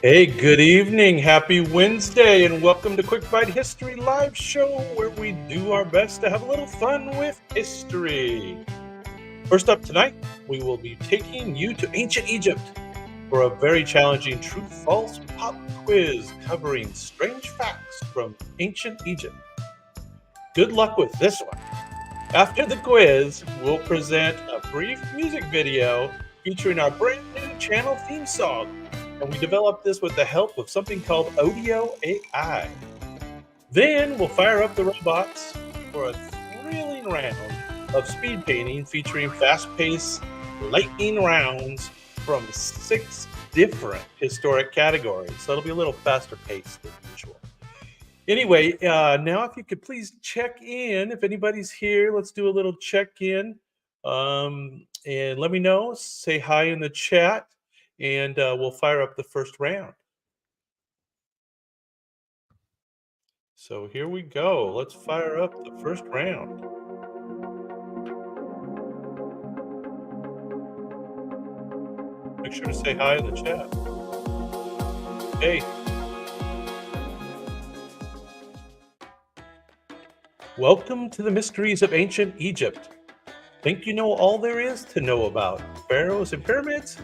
Hey, good evening. Happy Wednesday, and welcome to Quick Bite History Live Show, where we do our best to have a little fun with history. First up tonight, we will be taking you to ancient Egypt for a very challenging true false pop quiz covering strange facts from ancient Egypt. Good luck with this one. After the quiz, we'll present a brief music video featuring our brand new channel theme song. And we developed this with the help of something called Audio AI. Then we'll fire up the robots for a thrilling round of speed painting featuring fast paced lightning rounds from 6 different historic categories. So it'll be a little faster paced than usual. Anyway, now if you could please check in. If anybody's here, let's do a little check in. And let me know. Say hi in the chat, and we'll fire up the first round. So here we go. Let's fire up the first round. Make sure to say hi in the chat. Hey. Welcome to the mysteries of ancient Egypt. Think you know all there is to know about pharaohs and pyramids?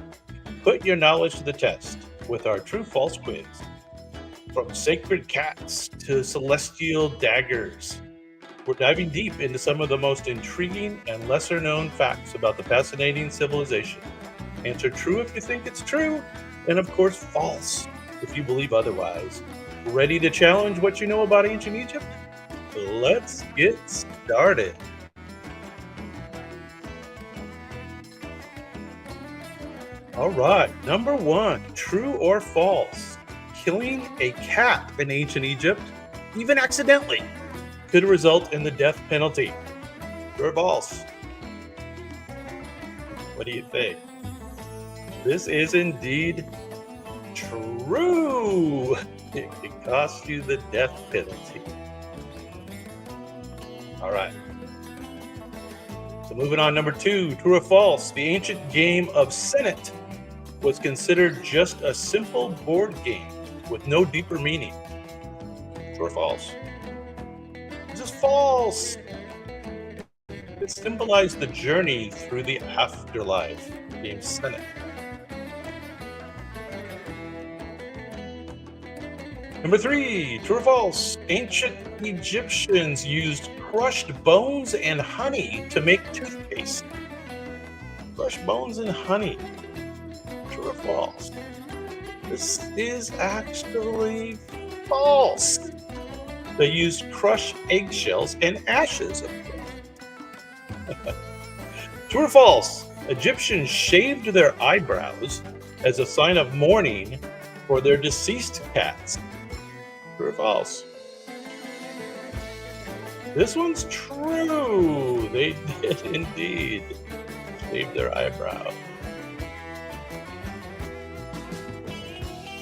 Put your knowledge to the test with our true-false quiz. From sacred cats to celestial daggers, we're diving deep into some of the most intriguing and lesser-known facts about the fascinating civilization. Answer true if you think it's true, and of course false if you believe otherwise. Ready to challenge what you know about ancient Egypt? Let's get started. All right, number one, true or false? Killing a cat in ancient Egypt, even accidentally, could result in the death penalty. True or false? What do you think? This is indeed true. It could cost you the death penalty. All right. So moving on, number two, true or false? The ancient game of Senet was considered just a simple board game with no deeper meaning. True or false? This is false. It symbolized the journey through the afterlife. Game Senet. Number three, true or false? Ancient Egyptians used crushed bones and honey to make toothpaste. Crushed bones and honey. True or false? This is actually false. They used crushed eggshells and ashes of them. True or false? Egyptians shaved their eyebrows as a sign of mourning for their deceased cats. True or false? This one's true. They did indeed shave their eyebrow.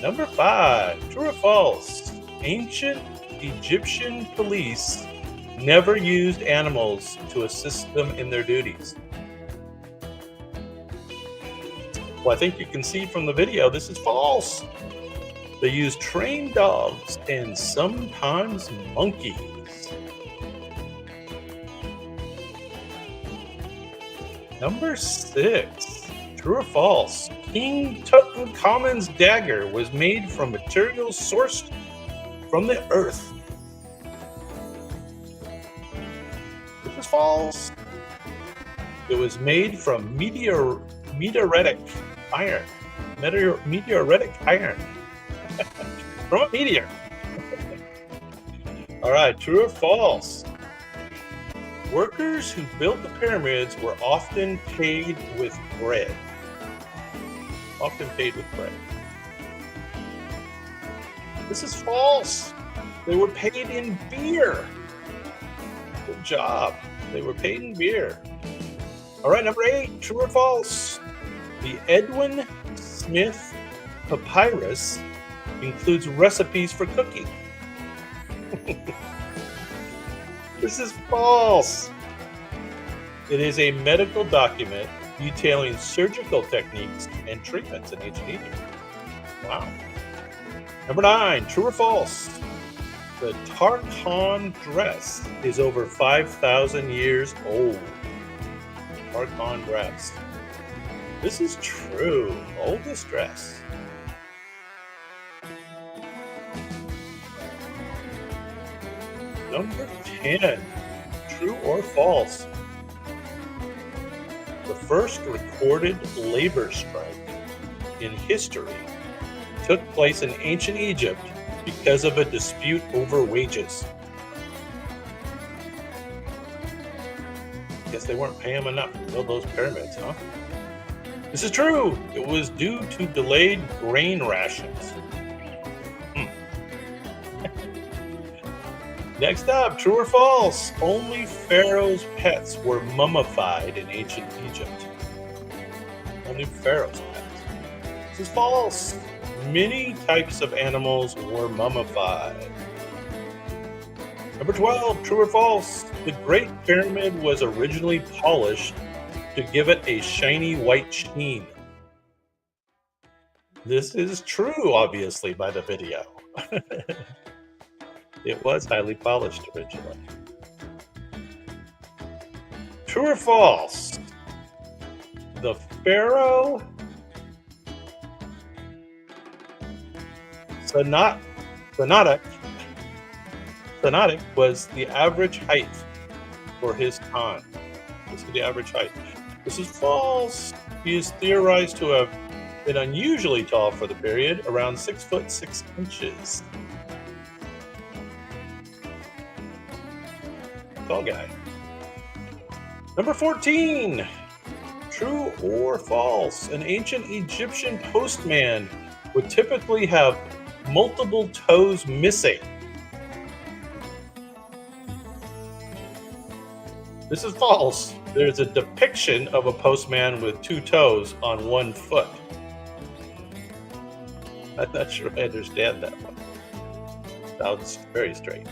Number five, true or false? Ancient Egyptian police never used animals to assist them in their duties. Well, I think you can see from the video, this is false. They used trained dogs and sometimes monkeys. Number six, true or false? King Tutankhamun's dagger was made from materials sourced from the earth. This is false. It was made from meteoritic iron. Meteoritic iron. From a meteor. All right, true or false? Workers who built the pyramids were often paid with bread. Often paid with bread. This is false. They were paid in beer. Good job. They were paid in beer. All right, number eight, true or false? The Edwin Smith Papyrus includes recipes for cooking. This is false. It is a medical document detailing surgical techniques and treatments in ancient Egypt. Wow. Number 9, true or false? The Tarkhan dress is over 5,000 years old. Tarkhan dress. This is true. Oldest dress. Number 10, true or false? The first recorded labor strike in history took place in ancient Egypt because of a dispute over wages. Guess they weren't paying them enough to build those pyramids, huh? This is true. It was due to delayed grain rations. Next up, true or false? Only Pharaoh's pets were mummified in ancient Egypt. Only Pharaoh's pets. This is false. Many types of animals were mummified. Number 12, true or false? The Great Pyramid was originally polished to give it a shiny white sheen. This is true, obviously, by the video. It was highly polished originally. True or false? The Pharaoh Sonnetic was the average height for his time. This is the average height. This is false. He is theorized to have been unusually tall for the period, around 6 foot 6 inches. Tall guy. Number 14. True or false? An ancient Egyptian postman would typically have multiple toes missing. This is false. There's a depiction of a postman with 2 toes on 1 foot. I'm not sure I understand that one. Sounds very strange.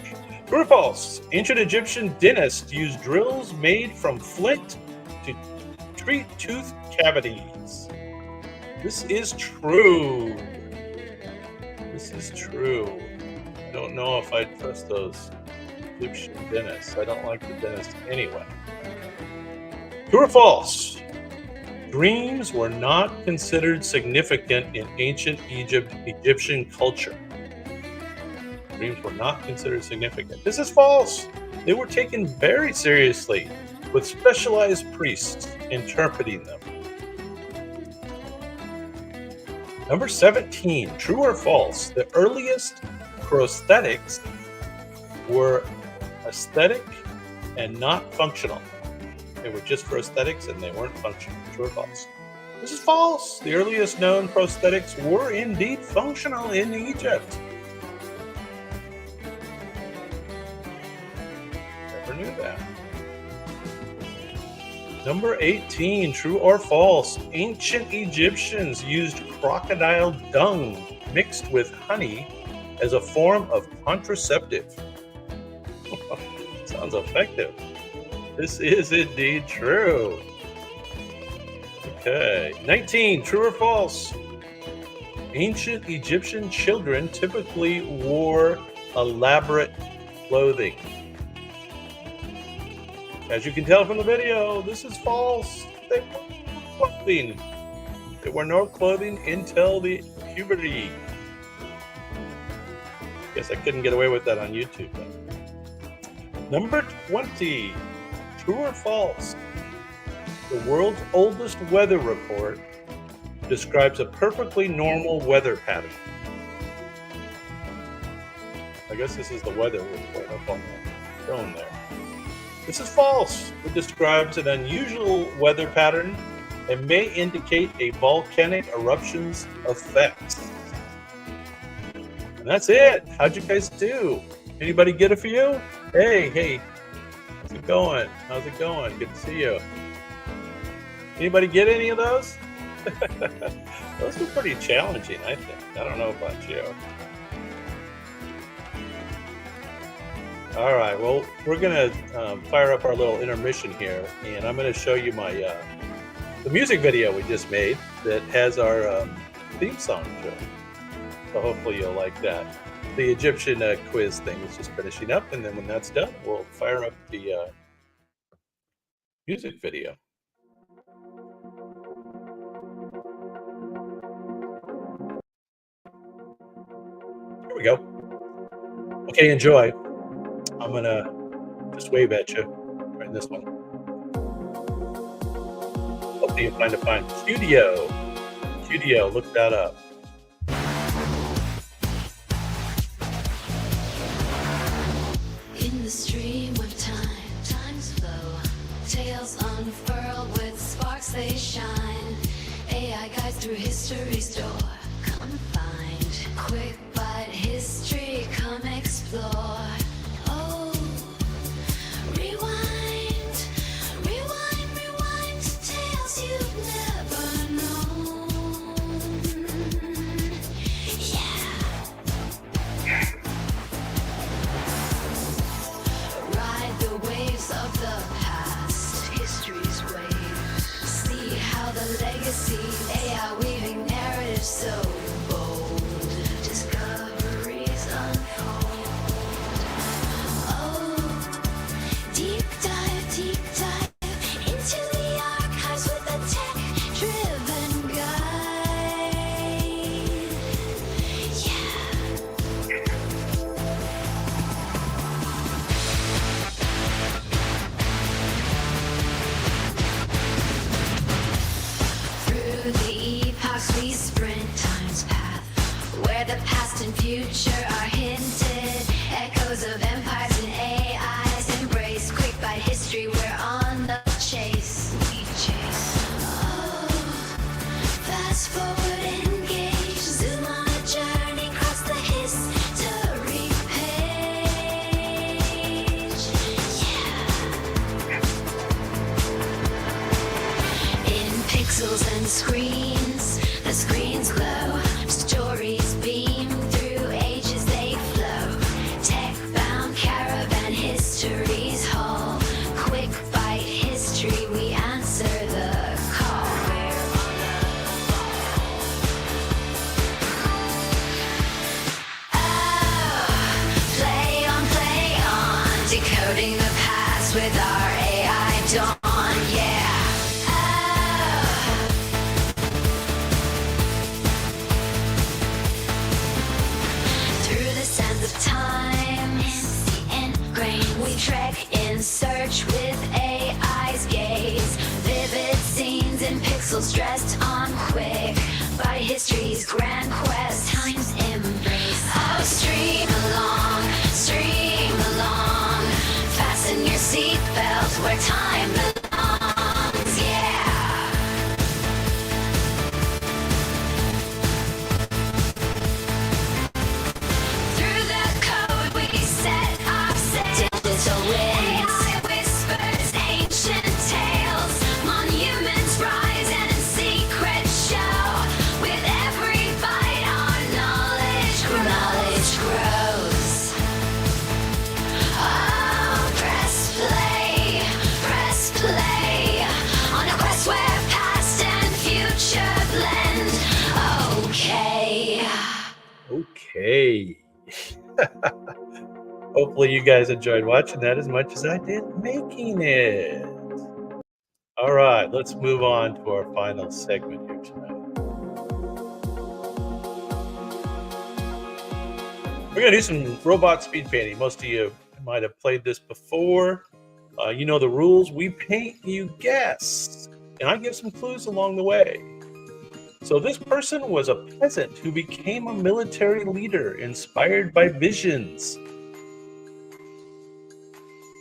True or false? Ancient Egyptian dentists used drills made from flint to treat tooth cavities. This is true. This is true. I don't know if I trust those Egyptian dentists. I don't like the dentist anyway. True or false? Dreams were not considered significant in ancient Egyptian culture. Dreams were not considered significant. This is false. They were taken very seriously, with specialized priests interpreting them. Number 17, true or false? The earliest prosthetics were aesthetic and not functional. They were just for aesthetics and they weren't functional. True or false? This is false. The earliest known prosthetics were indeed functional in Egypt. Never knew that. Number 18, true or false? Ancient Egyptians used crocodile dung mixed with honey as a form of contraceptive. Sounds effective. This is indeed true. Okay. 19, true or false? Ancient Egyptian children typically wore elaborate clothing. As you can tell from the video, this is false. They wore clothing. They wore no clothing until the puberty. Guess I couldn't get away with that on YouTube though. Number 20. True or false? The world's oldest weather report describes a perfectly normal weather pattern. I guess this is the weather report up on the phone there. This is false. It describes an unusual weather pattern and may indicate a volcanic eruption's effects. And that's it. How'd you guys do? Anybody get it for you? Hey. How's it going? How's it going? Good to see you. Anybody get any of those? Those were pretty challenging, I think. I don't know about you. All right, well, we're going to fire up our little intermission here, and I'm going to show you my the music video we just made that has our theme song to it. So hopefully you'll like that. The Egyptian quiz thing is just finishing up, and then when that's done, we'll fire up the music video. Here we go. Okay, enjoy. I'm gonna just wave at you during this one. Hopefully you find Studio. Studio, look that up. In the stream of time, time's flow, tales unfurl with sparks they shine. AI guides through history's door. Come find quick bite history. Come explore. Oh, rewind, rewind, rewind to tales you've never known. Yeah. Ride the waves of the past, history's waves. See how the legacy, AI weaving narratives so bold. Discoveries unfold. Oh, deep dive into the archives with a tech-driven guide. Yeah. Through the epochs we sprint time's path, where the past and future are hinted. Echoes of empires and AIs embrace. Quick by history, we're on the chase. We chase. Oh, fast forward, engage. Zoom on a journey, cross the history page. Yeah. In pixels and screens, the screens glow. Stories beam through ages, they flow. Tech-bound caravan, history's hall. Quick bite history, we answer the call. We're on the play on, decoding the past with our AI dawn, yeah. Through the sands of time, ingrained, we trek in search with AI's gaze. Vivid scenes in pixels dressed on quick by history's grand quest, time's embrace. Oh, stream along, fasten your seatbelt where time belongs, yeah. Through the code we set our digital wings. AI whispers ancient tales, monuments rise and secrets show. With every bite our knowledge grows. Oh, press play on a quest where past and future blend. Okay. Hopefully you guys enjoyed watching that as much as I did making it. All right, let's move on to our final segment here tonight. We're going to do some robot speed painting. Most of you might have played this before. You know the rules. We paint, you guess. And I give some clues along the way. So this person was a peasant who became a military leader inspired by visions.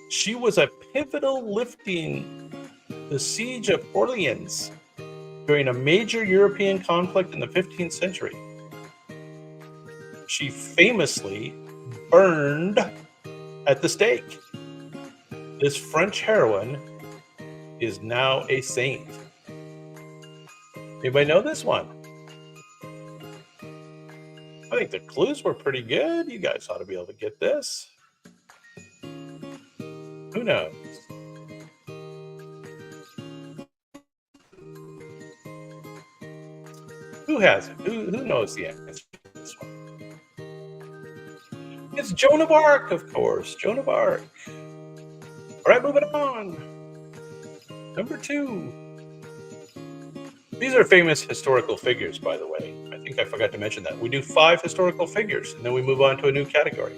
She was a pivotal lifting the siege of Orleans during a major European conflict in the 15th century. She famously burned at the stake. This French heroine is now a saint. Anybody know this one? I think the clues were pretty good. You guys ought to be able to get this. Who knows? Who has it? Who knows the answer to this one? It's Joan of Arc, of course. Joan of Arc. All right, moving on. Number 2. These are famous historical figures, by the way. I think I forgot to mention that. We do 5 historical figures, and then we move on to a new category.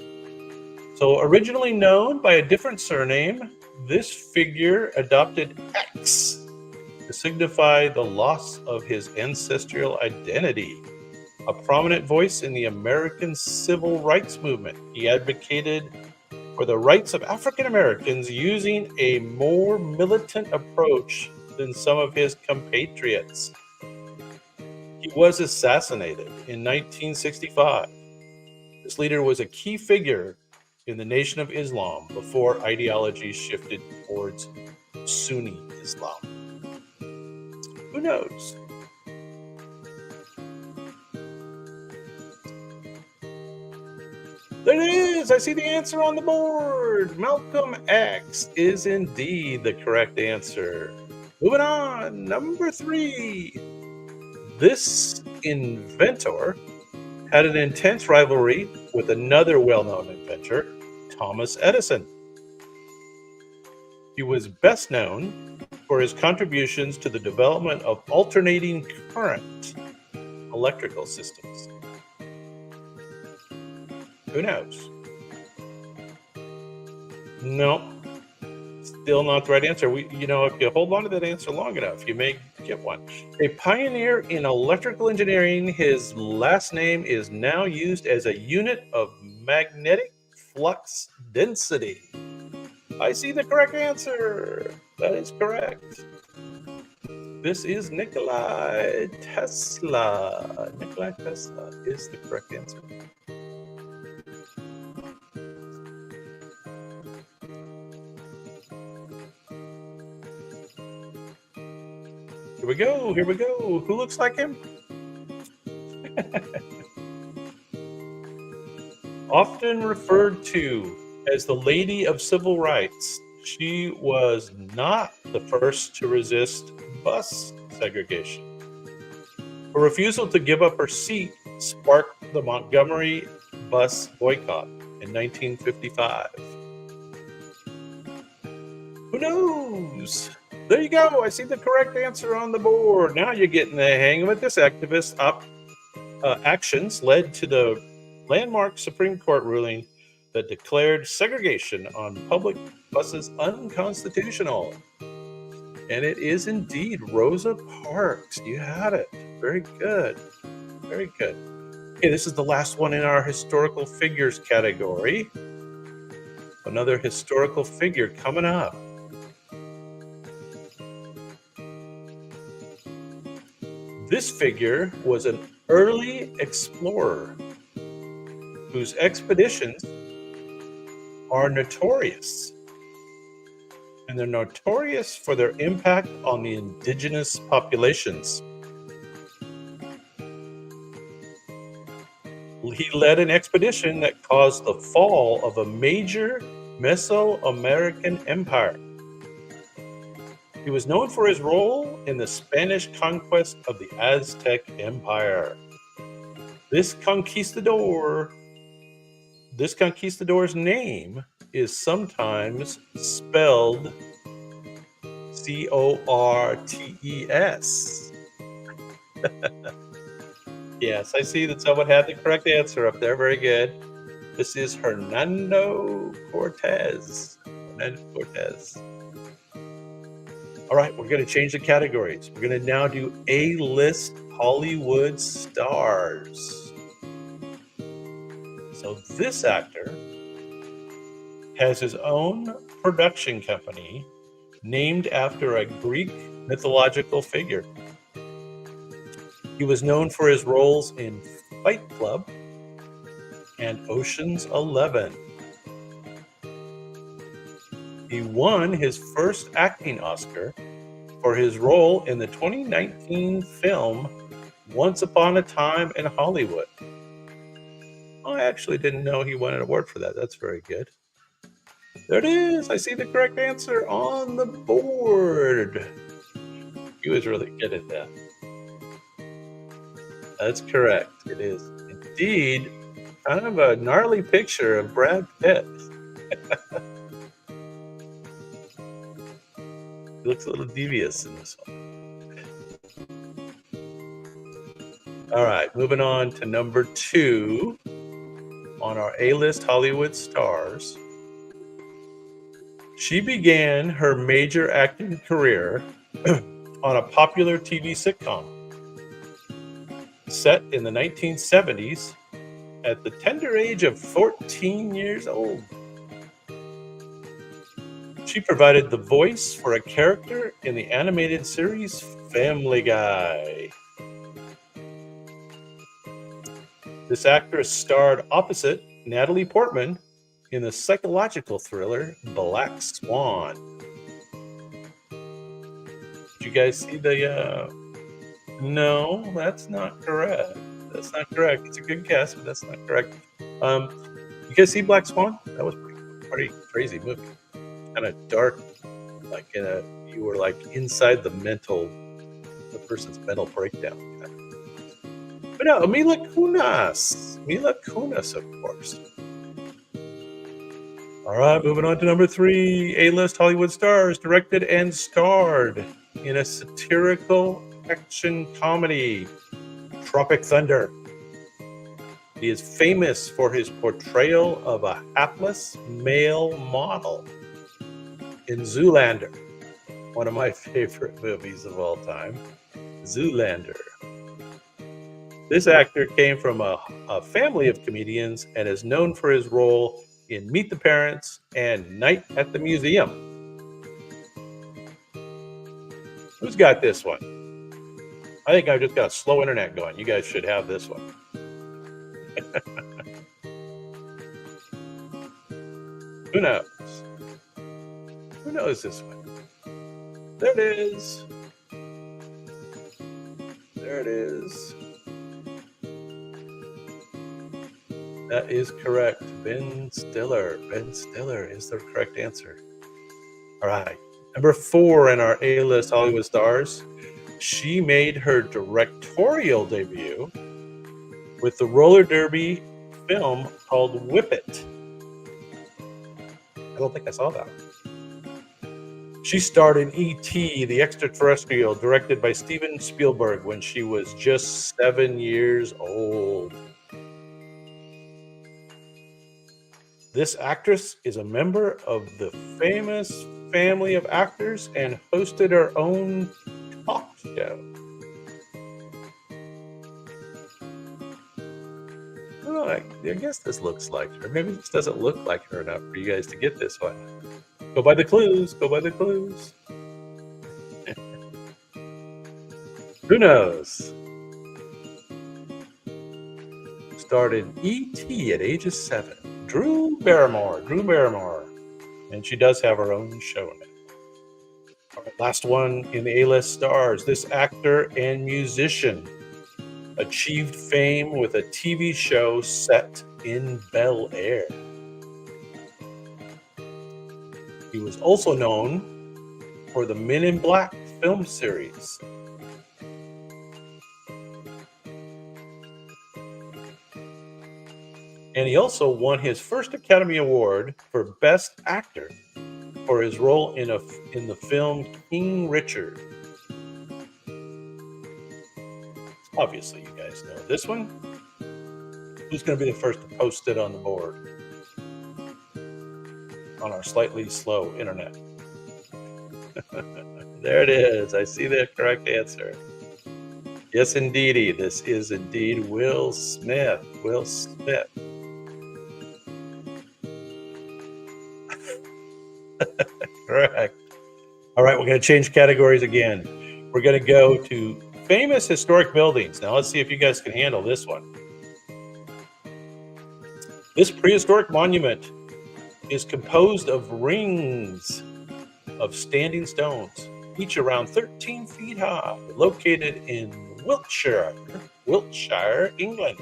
So originally known by a different surname, this figure adopted X to signify the loss of his ancestral identity. A prominent voice in the American Civil Rights Movement, he advocated for the rights of African Americans using a more militant approach than some of his compatriots. He was assassinated in 1965. This leader was a key figure in the Nation of Islam before ideology shifted towards Sunni Islam. Who knows? There it is! I see the answer on the board! Malcolm X is indeed the correct answer. Moving on, number 3. This inventor had an intense rivalry with another well-known inventor, Thomas Edison. He was best known for his contributions to the development of alternating current electrical systems. Who knows? No, still not the right answer. If you hold on to that answer long enough, you may get one. A pioneer in electrical engineering, his last name is now used as a unit of magnetic flux density. I see the correct answer. That is correct. This is Nikola Tesla. Nikola Tesla is the correct answer. Here we go. Who looks like him? Often referred to as the Lady of Civil Rights, she was not the first to resist bus segregation. Her refusal to give up her seat sparked the Montgomery bus boycott in 1955. Who knows? There you go. I see the correct answer on the board. Now you're getting the hang of it. This activist actions led to the landmark Supreme Court ruling that declared segregation on public buses unconstitutional. And it is indeed Rosa Parks. You had it. Very good. Very good. Okay, this is the last one in our historical figures category. Another historical figure coming up. This figure was an early explorer whose expeditions are notorious. And they're notorious for their impact on the indigenous populations. He led an expedition that caused the fall of a major Mesoamerican empire. He was known for his role in the Spanish conquest of the Aztec Empire. This conquistador's name is sometimes spelled Cortes. Yes, I see that someone had the correct answer up there. Very good. This is Hernando Cortez. All right, we're going to change the categories. We're going to now do A-list Hollywood stars. So this actor has his own production company named after a Greek mythological figure. He was known for his roles in Fight Club and Ocean's 11. He won his first acting Oscar for his role in the 2019 film Once Upon a Time in Hollywood. I actually didn't know he won an award for that. That's very good. There it is. I see the correct answer on the board. He was really good at that. That's correct. It is indeed Kind of a gnarly picture of Brad Pitt. He looks a little devious in this one. All right, moving on to number 2 on our A-list Hollywood stars. She began her major acting career on a popular TV sitcom set in the 1970s at the tender age of 14 years old. She provided the voice for a character in the animated series Family Guy. This actress starred opposite Natalie Portman in the psychological thriller Black Swan. Did you guys see the No, that's not correct. That's not correct. It's a good guess, but that's not correct. You guys see Black Swan? That was pretty crazy movie. Kind of dark, like you were like inside the person's mental breakdown. But no, Mila Kunis, of course. All right, moving on to number 3, A-list Hollywood stars, directed and starred in a satirical action comedy, Tropic Thunder. He is famous for his portrayal of a hapless male model in Zoolander, one of my favorite movies of all time, Zoolander. This actor came from a family of comedians and is known for his role in Meet the Parents and Night at the Museum. Who's got this one? I think I've just got a slow internet going. You guys should have this one. Who knows? Who knows this one? There it is. There it is. That is correct. Ben Stiller. Ben Stiller is the correct answer. All right. Number 4 in our A-list Hollywood stars. She made her directorial debut with the roller derby film called Whip It. I don't think I saw that. She starred in E.T. the Extraterrestrial, directed by Steven Spielberg, when she was just 7 years old. This actress is a member of the famous family of actors and hosted her own talk show. Oh, I guess this looks like her. Maybe this doesn't look like her enough for you guys to get this one. Go by the clues. Go by the clues. Who knows? Started E.T. at age of 7. Drew Barrymore. And she does have her own show now. All right, last one in the A-list stars. This actor and musician achieved fame with a TV show set in Bel Air. He was also known for the Men in Black film series. And he also won his first Academy Award for Best Actor for his role in the film King Richard. Obviously, you guys know this one. Who's going to be the first to post it on the board on our slightly slow internet? There it is. I see the correct answer. Yes, indeedy. This is indeed Will Smith. Will Smith. Correct. All right, we're going to change categories again. We're going to go to famous historic buildings. Now, let's see if you guys can handle this one. This prehistoric monument is composed of rings of standing stones, each around 13 feet high, located in Wiltshire, England.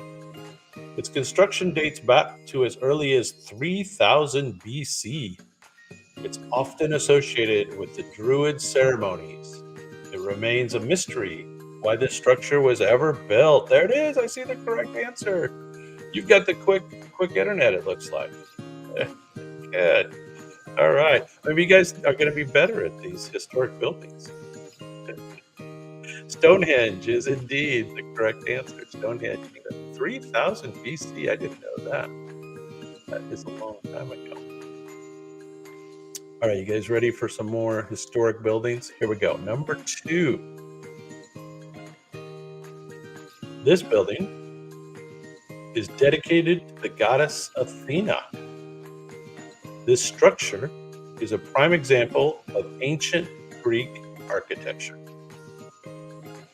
Its construction dates back to as early as 3000 BC. It's often associated with the Druid ceremonies. It remains a mystery why this structure was ever built. There it is. I see the correct answer. You've got the quick internet, it looks like. Good. All right. Maybe you guys are going to be better at these historic buildings. Stonehenge is indeed the correct answer. Stonehenge, 3000 BC. I didn't know that. That is a long time ago. All right, you guys ready for some more historic buildings? Here we go. Number 2. This building is dedicated to the goddess Athena. This structure is a prime example of ancient Greek architecture.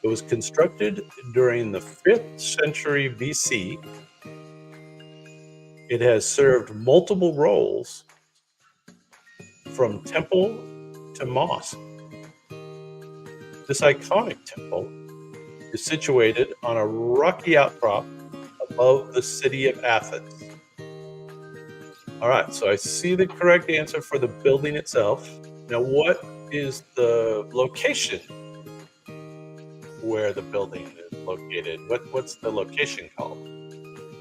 It was constructed during the 5th century BC. It has served multiple roles from temple to mosque. This iconic temple is situated on a rocky outcrop above the city of Athens. All right, so I see the correct answer for the building itself. Now, what is the location where the building is located? What's the location called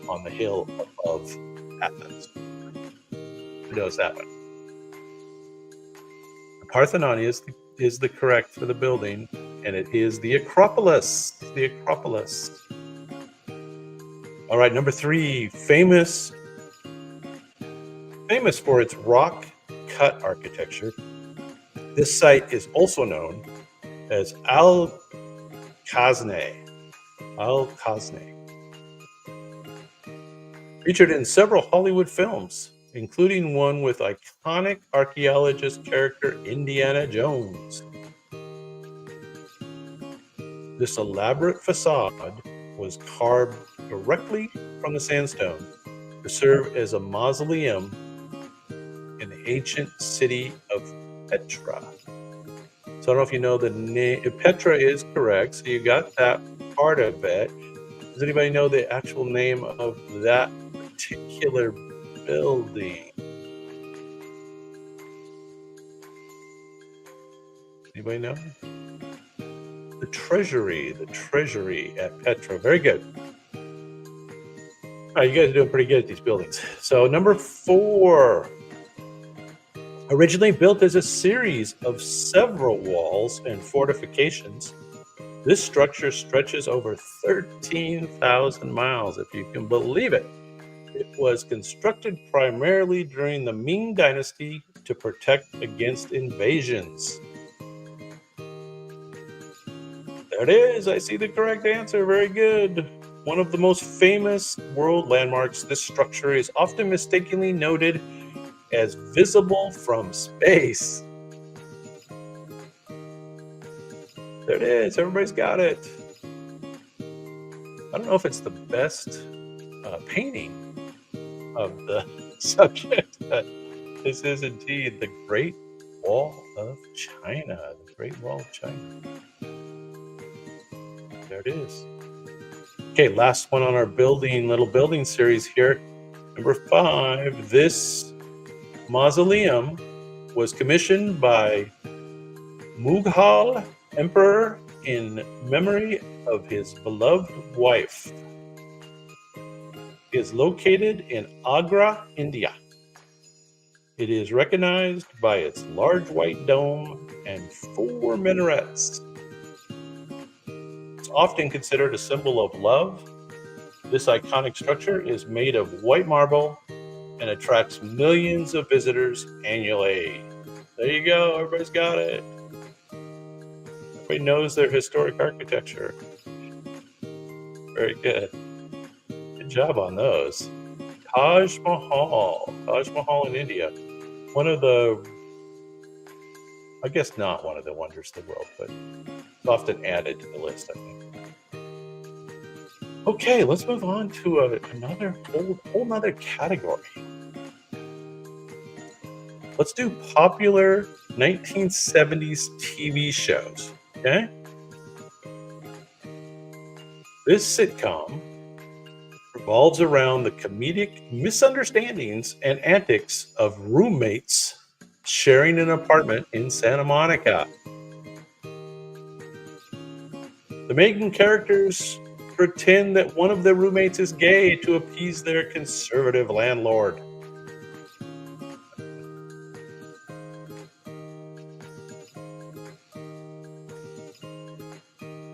on the hill above Athens? Who knows that one? The Parthenon is the correct for the building, and it is the Acropolis. The Acropolis. All right, number 3, famous for its rock-cut architecture. This site is also known as Al-Khazneh. Al-Khazneh. Featured in several Hollywood films, including one with iconic archaeologist character Indiana Jones. This elaborate facade was carved directly from the sandstone to serve as a mausoleum in the ancient city of Petra. So I don't know if you know the name. Petra is correct, so you got that part of it. Does anybody know the actual name of that particular building? Anybody know? The treasury at Petra. Very good. All right, you guys are doing pretty good at these buildings. So number 4, originally built as a series of several walls and fortifications, this structure stretches over 13,000 miles, if you can believe it. It was constructed primarily during the Ming Dynasty to protect against invasions. There it is. I see the correct answer. Very good. One of the most famous world landmarks, this structure is often mistakenly noted as visible from space. There it is. Everybody's got it. I don't know if it's the best painting of the subject, but this is indeed the Great Wall of China. The Great Wall of China. There it is. Okay, last one on our little building series here. Number 5, this mausoleum was commissioned by Mughal Emperor in memory of his beloved wife. It is located in Agra, India. It is recognized by its large white dome and 4 minarets. It's often considered a symbol of love. This iconic structure is made of white marble and attracts millions of visitors annually. There you go, everybody's got it. Everybody knows their historic architecture. Very good. Good job on those. Taj Mahal in India. One of the, I guess not one of the wonders of the world, but it's often added to the list, I think. Okay, let's move on to another whole nother category. Let's do popular 1970s TV shows, okay? This sitcom revolves around the comedic misunderstandings and antics of roommates sharing an apartment in Santa Monica. The main characters pretend that one of their roommates is gay to appease their conservative landlord.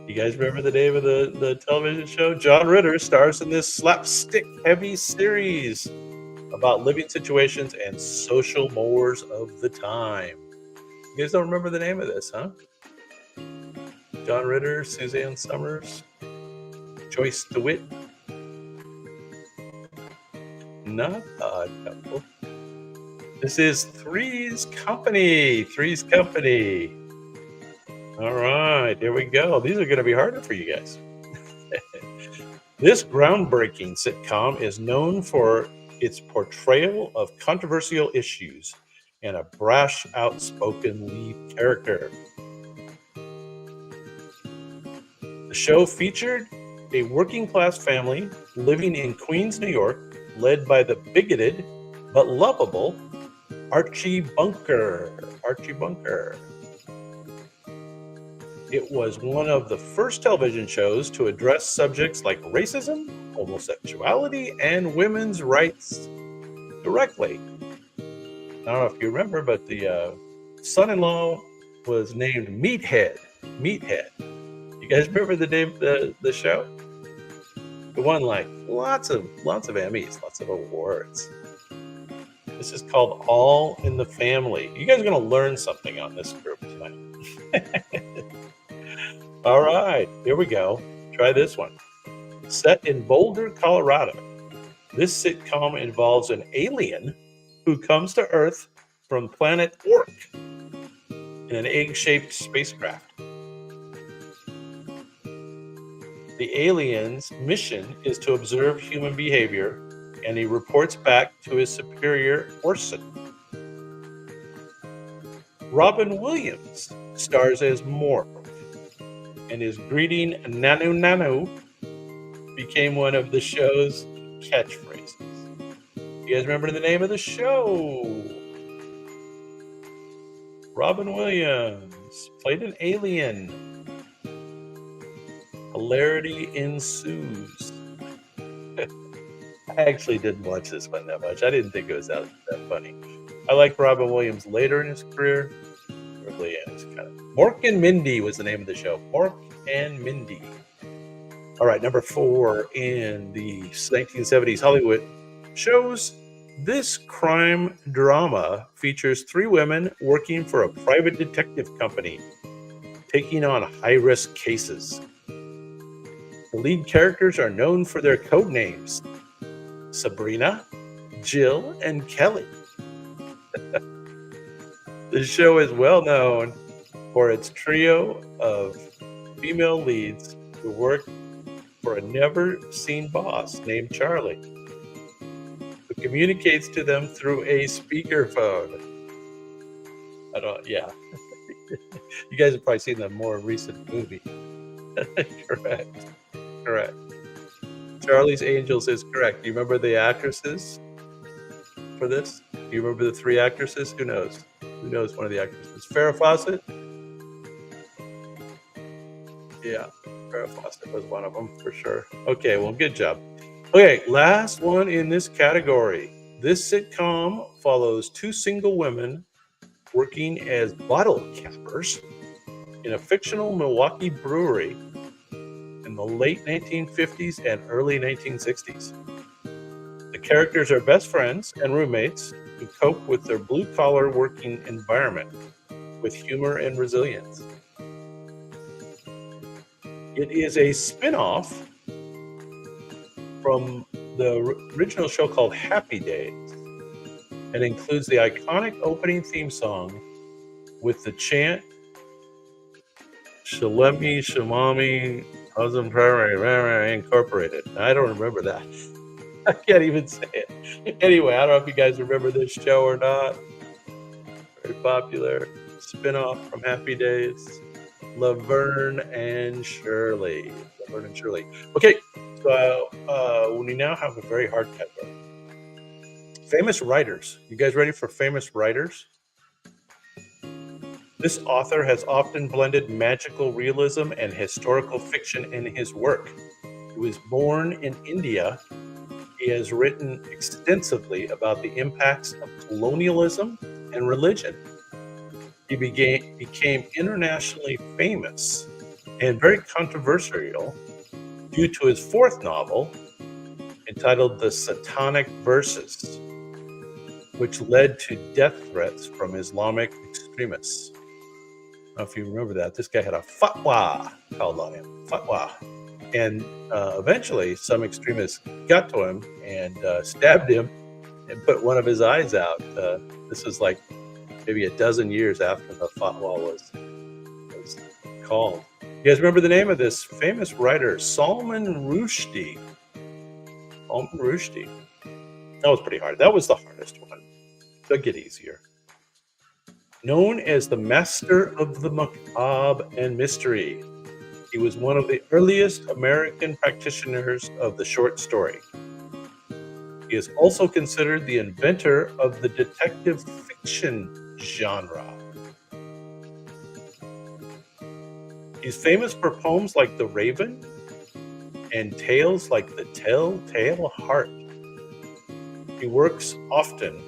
You guys remember the name of the television show? John Ritter stars in this slapstick-heavy series about living situations and social mores of the time. You guys don't remember the name of this, huh? John Ritter, Suzanne Summers, Joyce DeWitt. Not Odd Couple. This is Three's Company. Three's Company. All right, there we go. These are going to be harder for you guys. This groundbreaking sitcom is known for its portrayal of controversial issues and a brash, outspoken lead character. The show featured a working-class family living in Queens, New York, led by the bigoted but lovable Archie Bunker. Archie Bunker. It was one of the first television shows to address subjects like racism, homosexuality, and women's rights directly. I don't know if you remember, but the son-in-law was named Meathead. Meathead. You guys remember the name of the show? It won like lots of Emmys, lots of awards. This is called All in the Family. You guys are going to learn something on this group tonight. All right, here we go. Try this one. Set in Boulder, Colorado, this sitcom involves an alien who comes to Earth from planet Orc in an egg-shaped spacecraft. The alien's mission is to observe human behavior, and he reports back to his superior, Orson. Robin Williams stars as Mork, and his greeting "Nanu Nanu" became one of the show's catchphrases. You guys remember the name of the show? Robin Williams played an alien. Hilarity ensues. I actually didn't watch this one that much. I didn't think it was that funny. I like Robin Williams later in his career. Early in his kind of Mork and Mindy was the name of the show. Mork and Mindy. All right, number 4 in the 1970s Hollywood shows. This crime drama features 3 women working for a private detective company, taking on high-risk cases. The lead characters are known for their code names: Sabrina, Jill, and Kelly. The show is well known for its trio of female leads who work for a never-seen boss named Charlie, who communicates to them through a speakerphone. You guys have probably seen the more recent movie. Correct. Charlie's Angels is correct. Do you remember the actresses for this? Do you remember the 3 actresses? Who knows? Who knows one of the actresses? Farrah Fawcett? Yeah, Farrah Fawcett was one of them for sure. Okay, well, good job. Okay, last one in this category. This sitcom follows 2 single women working as bottle cappers in a fictional Milwaukee brewery in the late 1950s and early 1960s. The characters are best friends and roommates who cope with their blue-collar working environment with humor and resilience. It is a spin-off from the original show called Happy Days and includes the iconic opening theme song with the chant, Shalemi Shamami Husband Primary Incorporated. I don't remember that. I can't even say it. Anyway, I don't know if you guys remember this show or not. Very popular spin-off from Happy Days. Laverne and Shirley. Laverne and Shirley. Okay, so we now have a very hard category. Famous writers. You guys ready for famous writers? This author has often blended magical realism and historical fiction in his work. He was born in India. He has written extensively about the impacts of colonialism and religion. He became internationally famous and very controversial due to his fourth novel entitled The Satanic Verses, which led to death threats from Islamic extremists. I don't know if you remember that. This guy had a fatwa called on him. Fatwa. And eventually, some extremists got to him and stabbed him and put one of his eyes out. This was like maybe a dozen years after the fatwa was called. You guys remember the name of this famous writer, Salman Rushdie? Salman Rushdie. That was pretty hard. That was the hardest one. They'll get easier. Known as the master of the macabre and mystery, he was one of the earliest American practitioners of the short story. He is also considered the inventor of the detective fiction genre. He's famous for poems like The Raven and tales like The Telltale Heart. His works often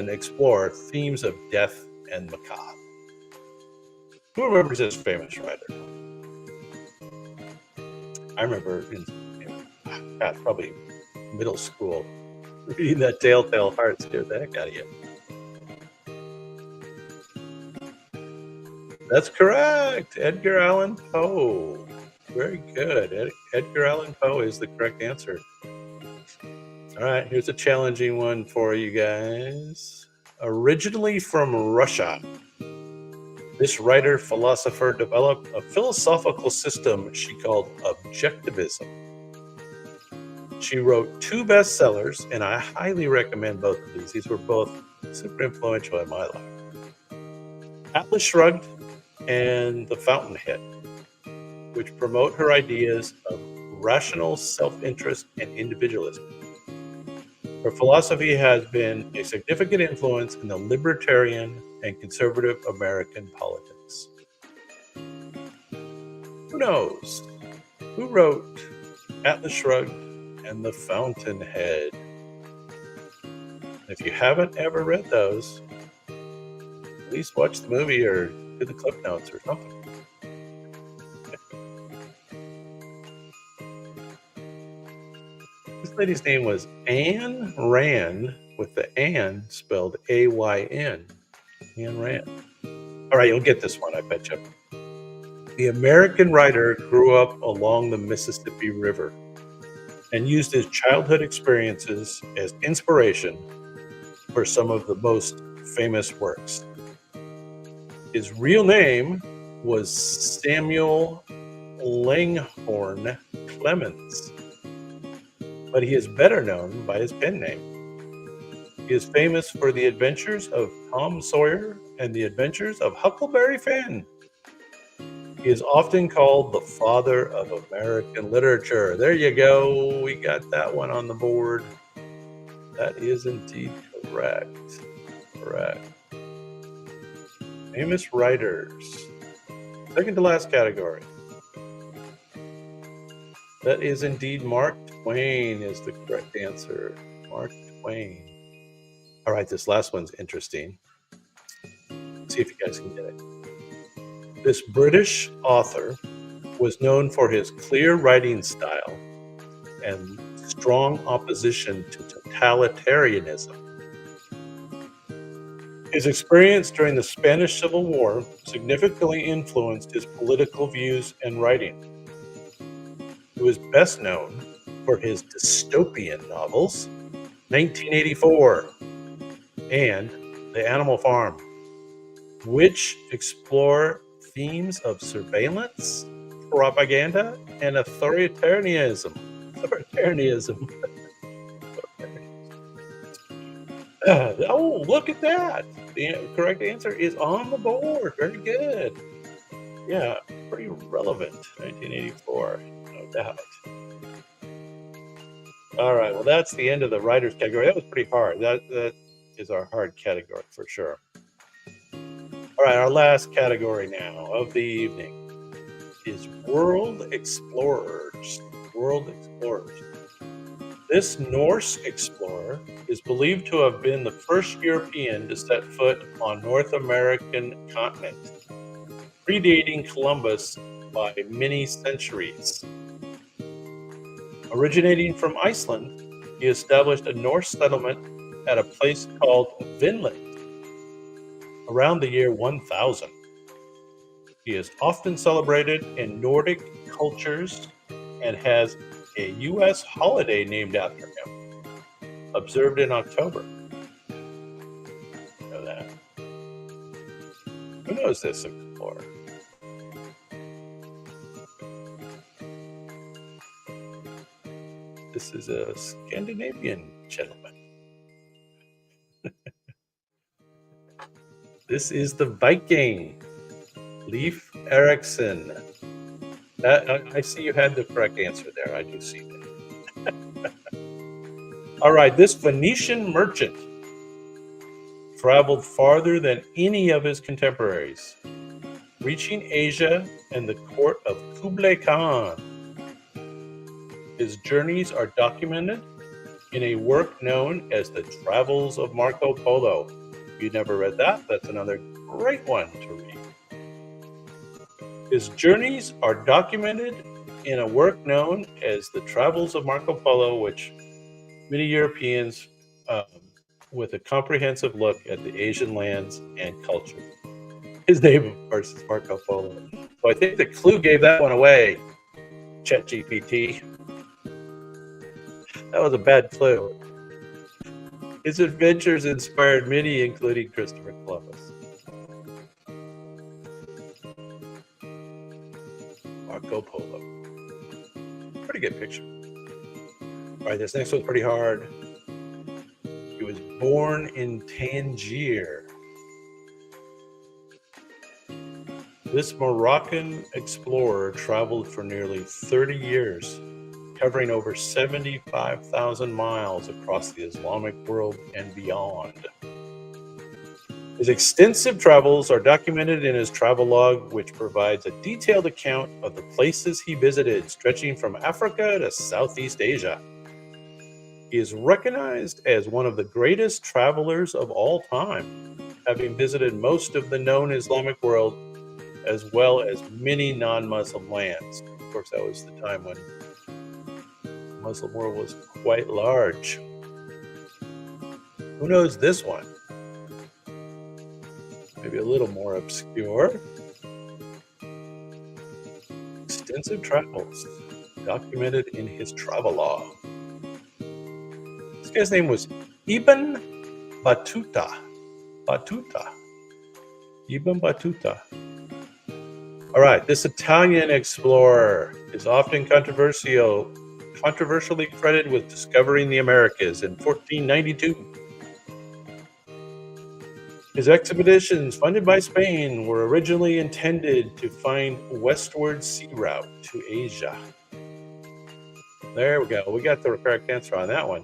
explore themes of death and macabre. Who remembers this famous writer? I remember probably middle school reading that Telltale Heart scared the heck out of you. That's correct. Edgar Allan Poe. Very good. Edgar Allan Poe is the correct answer. All right, here's a challenging one for you guys. Originally from Russia, this writer-philosopher developed a philosophical system she called objectivism. She wrote 2 bestsellers, and I highly recommend both of these. These were both super influential in my life. Atlas Shrugged and The Fountainhead, which promote her ideas of rational self-interest and individualism. Her philosophy has been a significant influence in the libertarian and conservative American politics. Who knows? Who wrote Atlas Shrugged and The Fountainhead? If you haven't ever read those, at least watch the movie or do the clip notes or something. This lady's name was Ayn Rand, with the Ann spelled A-Y-N. Ayn Rand. All right, you'll get this one, I bet you. The American writer grew up along the Mississippi River and used his childhood experiences as inspiration for some of the most famous works. His real name was Samuel Langhorne Clemens, but he is better known by his pen name. He is famous for the adventures of Tom Sawyer and the adventures of Huckleberry Finn. He is often called the father of American literature. There you go. We got that one on the board. That is indeed correct. Correct. Famous writers. Second to last category. That is indeed Mark Twain is the correct answer. Mark Twain. All right, this last one's interesting. Let's see if you guys can get it. This British author was known for his clear writing style and strong opposition to totalitarianism. His experience during the Spanish Civil War significantly influenced his political views and writing. He was best known for his dystopian novels, 1984 and The Animal Farm, which explore themes of surveillance, propaganda, and authoritarianism. Oh, look at that. The correct answer is on the board. Very good. Yeah, pretty relevant. 1984, no doubt. All right, well, that's the end of the writers category. That was pretty hard. That is our hard category for sure. All right, our last category now of the evening is World Explorer explorers. World explorers. This Norse explorer is believed to have been the first European to set foot on North American continent, predating Columbus by many centuries. Originating from Iceland, he established a Norse settlement at a place called Vinland around the year 1000. He is often celebrated in Nordic cultures and has a U.S. holiday named after him, observed in October. You know that? Who knows this explorer? This is a Scandinavian gentleman. This is the Viking, Leif Erikson. I see you had the correct answer there. I do see that. All right, this Venetian merchant traveled farther than any of his contemporaries, reaching Asia and the court of Kublai Khan. His journeys are documented in a work known as the Travels of Marco Polo. If you never read that, that's another great one to read. His journeys are documented in a work known as the Travels of Marco Polo, which many Europeans, with a comprehensive look at the Asian lands and culture. His name, of course, is Marco Polo. So I think the clue gave that one away, ChatGPT. That was a bad clue. His adventures inspired many, including Christopher Columbus. Marco Polo. Pretty good picture. All right, this next one's pretty hard. He was born in Tangier. This Moroccan explorer traveled for nearly 30 years, covering over 75,000 miles across the Islamic world and beyond. His extensive travels are documented in his travelogue, which provides a detailed account of the places he visited, stretching from Africa to Southeast Asia. He is recognized as one of the greatest travelers of all time, having visited most of the known Islamic world, as well as many non-Muslim lands. Of course, that was the time when the Muslim world was quite large. Who knows this one? Maybe a little more obscure. Extensive travels documented in his travelogue. This guy's name was Ibn Battuta. Ibn Battuta. All right, this Italian explorer is often controversially credited with discovering the Americas in 1492. His expeditions, funded by Spain, were originally intended to find westward sea route to Asia. There we go. We got the correct answer on that one.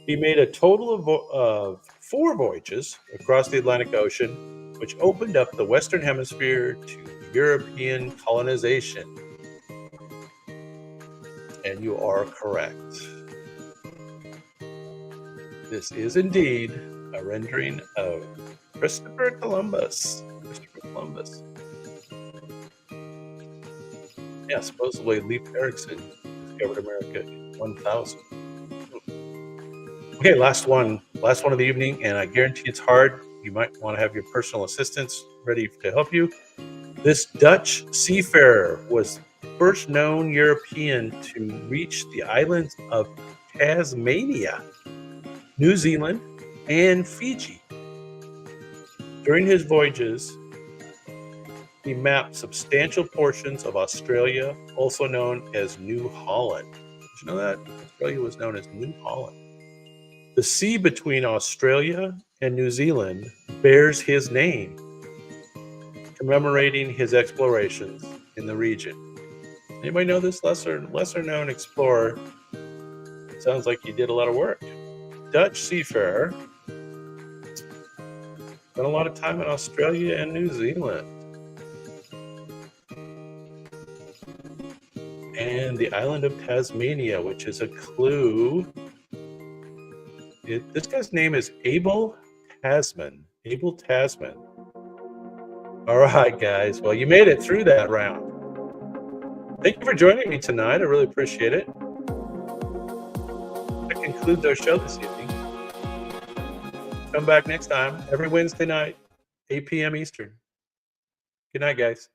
He made a total of 4 voyages across the Atlantic Ocean, which opened up the Western Hemisphere to European colonization. And you are correct. This is indeed a rendering of Christopher Columbus. Yeah, supposedly Leif Erikson discovered America in 1000. Okay, last one of the evening, and I guarantee it's hard. You might want to have your personal assistants ready to help you. This Dutch seafarer was the first known European to reach the islands of Tasmania, New Zealand, and Fiji. During his voyages, he mapped substantial portions of Australia, also known as New Holland. Did you know that? Australia was known as New Holland. The sea between Australia and New Zealand bears his name, commemorating his explorations in the region. Anybody know this lesser known explorer? It sounds like he did a lot of work. Dutch seafarer. Spent a lot of time in Australia and New Zealand. And and the island of Tasmania, which is a clue. This guy's name is Abel Tasman. Abel Tasman. All right, guys. Well, you made it through that round. Thank you for joining me tonight. I really appreciate it. That concludes our show this evening. Come back next time, every Wednesday night, 8 p.m. Eastern. Good night, guys.